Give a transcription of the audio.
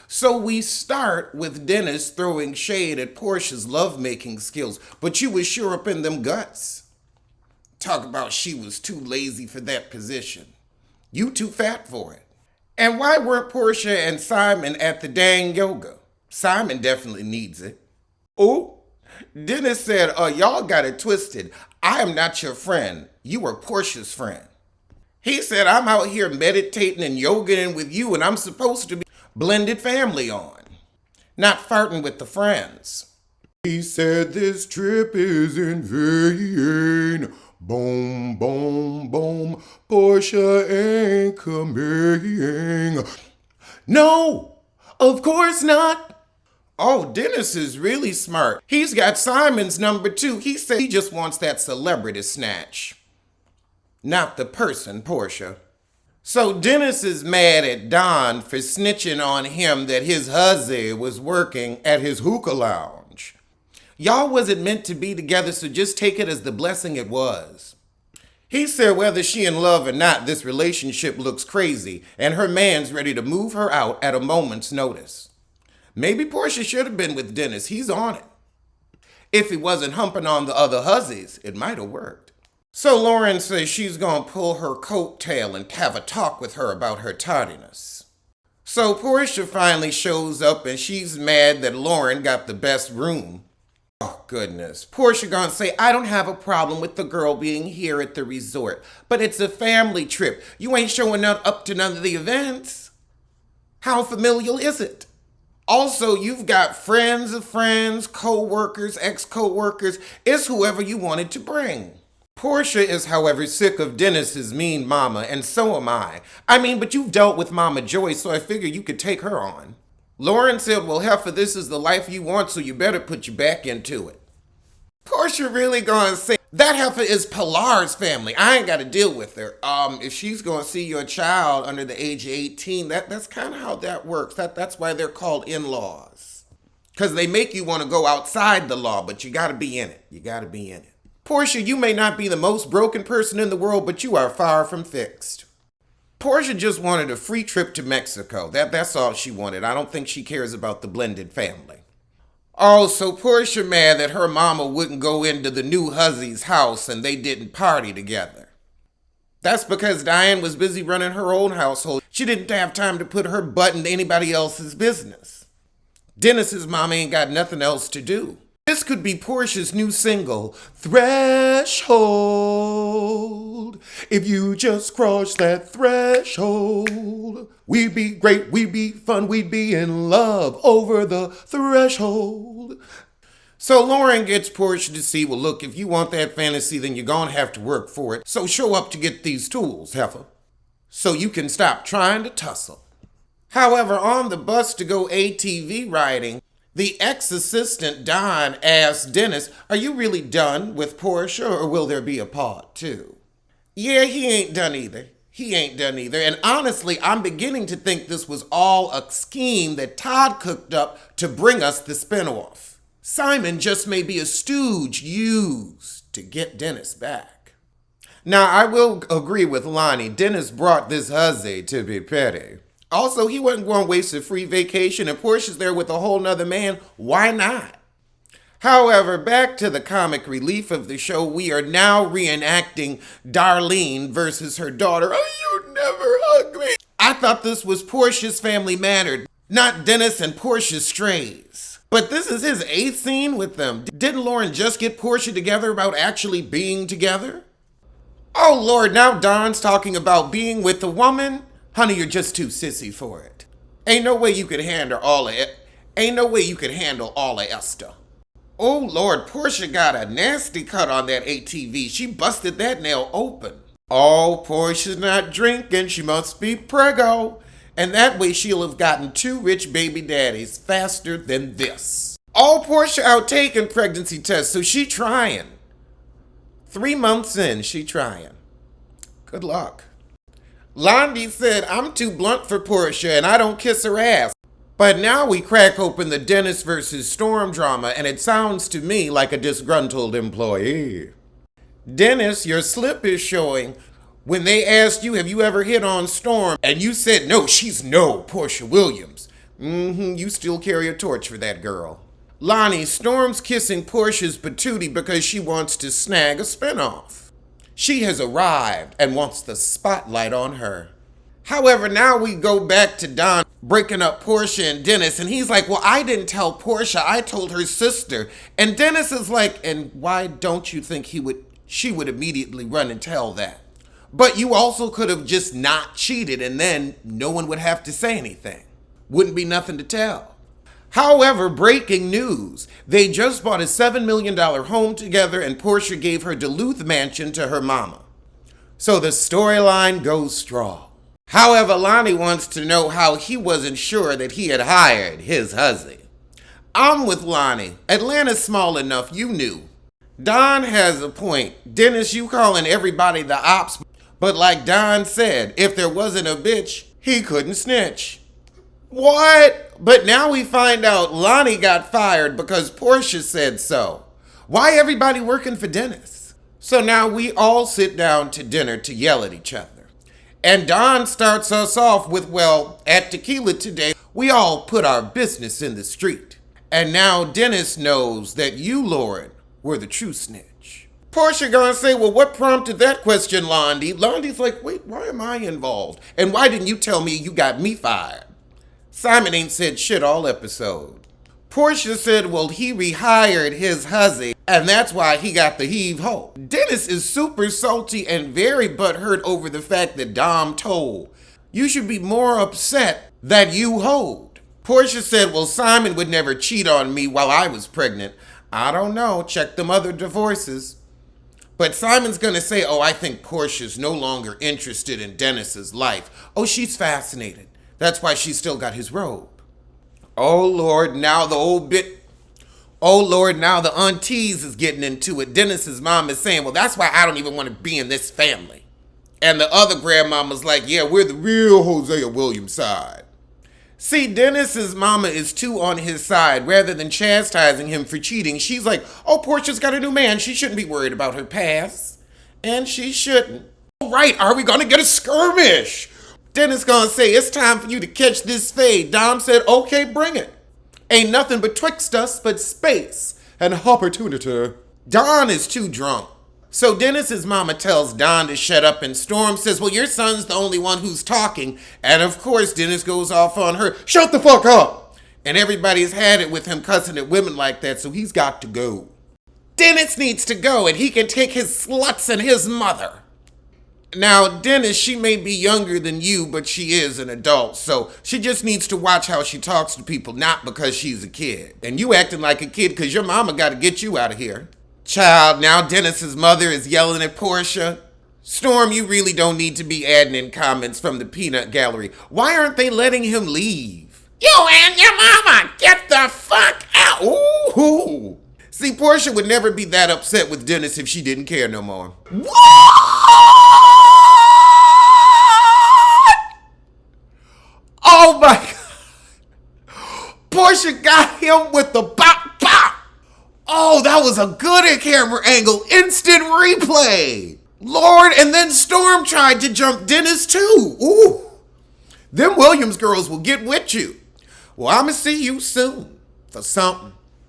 So we start with Dennis throwing shade at Porsha's lovemaking skills, but you was sure up in them guts. Talk about she was too lazy for that position. You too fat for it. And why weren't Porsha and Simon at the dang yoga? Simon definitely needs it. Oh, Dennis said, y'all got it twisted. I am not your friend. You are Porsha's friend. He said, I'm out here meditating and yogaing with you, and I'm supposed to be blended family on, not farting with the friends. He said this trip is in vain. Boom, boom, boom. Porsha ain't coming. No, of course not. Oh, Dennis is really smart. He's got Simon's number too. He said he just wants that celebrity snatch, not the person, Porsha. So Dennis is mad at Don for snitching on him that his hussy was working at his hookah lounge. Y'all wasn't meant to be together, so just take it as the blessing it was. He said whether she in love or not, this relationship looks crazy, and her man's ready to move her out at a moment's notice. Maybe Porsha should have been with Dennis. He's on it. If he wasn't humping on the other hussies, it might have worked. So Lauren says she's gonna pull her coattail and have a talk with her about her tardiness. So Porsha finally shows up and she's mad that Lauren got the best room. Oh, goodness. Porsha gonna say, I don't have a problem with the girl being here at the resort, but it's a family trip. You ain't showing up to none of the events. How familial is it? Also, you've got friends of friends, co-workers, ex-co-workers. It's whoever you wanted to bring. Porsha is, however, sick of Dennis's mean mama, and so am I. But you've dealt with Mama Joyce, so I figure you could take her on. Lauren said, well, heifer, this is the life you want, so you better put your back into it. Porsha really gonna say, that heifer is Pilar's family. I ain't gotta deal with her. If she's gonna see your child under the age of 18, that's kind of how that works. That's why they're called in-laws. Because they make you want to go outside the law, but you gotta be in it. You gotta be in it. Porsha, you may not be the most broken person in the world, but you are far from fixed. Porsha just wanted a free trip to Mexico. That's all she wanted. I don't think she cares about the blended family. Oh, so Porsha mad that her mama wouldn't go into the new hussy's house and they didn't party together. That's because Diane was busy running her own household. She didn't have time to put her butt in anybody else's business. Dennis's mama ain't got nothing else to do. This could be Porsha's new single, Threshold. If you just cross that threshold, we'd be great, we'd be fun, we'd be in love over the threshold. So Lauren gets Porsha to see, well, look, if you want that fantasy, then you're gonna have to work for it. So show up to get these tools, heifer, so you can stop trying to tussle. However, on the bus to go ATV riding, the ex-assistant Don asked Dennis, are you really done with Porsha, or will there be a part two? Yeah, he ain't done either. And honestly, I'm beginning to think this was all a scheme that Todd cooked up to bring us the spinoff. Simon just may be a stooge used to get Dennis back. Now, I will agree with Lonnie. Dennis brought this hussy to be petty. Also, he wasn't going to waste a free vacation, and Porsha's there with a whole nother man. Why not? However, back to the comic relief of the show, we are now reenacting Darlene versus her daughter. Oh, you never hug me. I thought this was Porsha's Family Mattered, not Dennis and Porsha's strays. But this is his 8th scene with them. Didn't Lauren just get Porsha together about actually being together? Oh, Lord, now Don's talking about being with a woman? Honey, you're just too sissy for it. Ain't no way you could handle all of Esther. Oh, Lord, Porsha got a nasty cut on that ATV. She busted that nail open. Oh, Porsha's not drinking. She must be preggo. And that way she'll have gotten 2 rich baby daddies faster than this. Oh, Porsha out taking pregnancy tests, so she trying. 3 months in, she trying. Good luck. Londi said, I'm too blunt for Porsha and I don't kiss her ass. But now we crack open the Dennis versus Storm drama and it sounds to me like a disgruntled employee. Dennis, your slip is showing. When they asked you, have you ever hit on Storm? And you said, no, she's no Porsha Williams. You still carry a torch for that girl. Lonnie storms kissing Porsha's patootie because she wants to snag a spinoff. She has arrived and wants the spotlight on her. However, now we go back to Don breaking up Porsha and Dennis, and he's like, well, I didn't tell Porsha, I told her sister. And Dennis is like, and why don't you think she would immediately run and tell that? But you also could have just not cheated, and then no one would have to say anything. Wouldn't be nothing to tell. However, breaking news. They just bought a $7 million home together, and Porsha gave her Duluth mansion to her mama. So the storyline goes strong. However, Lonnie wants to know how he wasn't sure that he had hired his hussy. I'm with Lonnie. Atlanta's small enough, you knew. Don has a point. Dennis, you calling everybody the ops. But like Don said, if there wasn't a bitch, he couldn't snitch. What? But now we find out Lonnie got fired because Porsha said so. Why everybody working for Dennis? So now we all sit down to dinner to yell at each other. And Don starts us off with, well, at tequila today, we all put our business in the street. And now Dennis knows that you, Lauren, were the true snitch. Porsha gonna say, well, what prompted that question, Londi? Londi's like, wait, why am I involved? And why didn't you tell me you got me fired? Simon ain't said shit all episode. Porsha said, well, he rehired his hussy, and that's why he got the heave-ho. Dennis is super salty and very butthurt over the fact that Dom told. You should be more upset that you hoed. Porsha said, well, Simon would never cheat on me while I was pregnant. I don't know, check them other divorces. But Simon's gonna say, oh, I think Porsha's no longer interested in Dennis's life. Oh, she's fascinated. That's why she's still got his robe. Oh, Lord, now the aunties is getting into it. Dennis's mom is saying, well, that's why I don't even want to be in this family. And the other grandmama's like, yeah, we're the real Hosea Williams side. See, Dennis's mama is too on his side. Rather than chastising him for cheating, she's like, oh, Portia's got a new man. She shouldn't be worried about her past. And she shouldn't. All right, are we going to get a skirmish? Dennis gonna say, it's time for you to catch this fade. Dom said, okay, bring it. Ain't nothing betwixt us but space and opportunity. Don is too drunk. So Dennis's mama tells Don to shut up, and Storm says, well, your son's the only one who's talking. And of course, Dennis goes off on her, shut the fuck up. And everybody's had it with him cussing at women like that, so he's got to go. Dennis needs to go, and he can take his sluts and his mother. Now, Dennis, she may be younger than you, but she is an adult, so she just needs to watch how she talks to people, not because she's a kid. And you acting like a kid because your mama got to get you out of here. Child, now Dennis's mother is yelling at Porsha. Storm, you really don't need to be adding in comments from the peanut gallery. Why aren't they letting him leave? You and your mama, get the fuck out. Ooh. See, Porsha would never be that upset with Dennis if she didn't care no more. What? Oh my God. Porsha got him with the bop bop. Oh, that was a good camera angle. Instant replay. Lord, and then Storm tried to jump Dennis too. Ooh. Them Williams girls will get with you. Well, I'ma see you soon for something.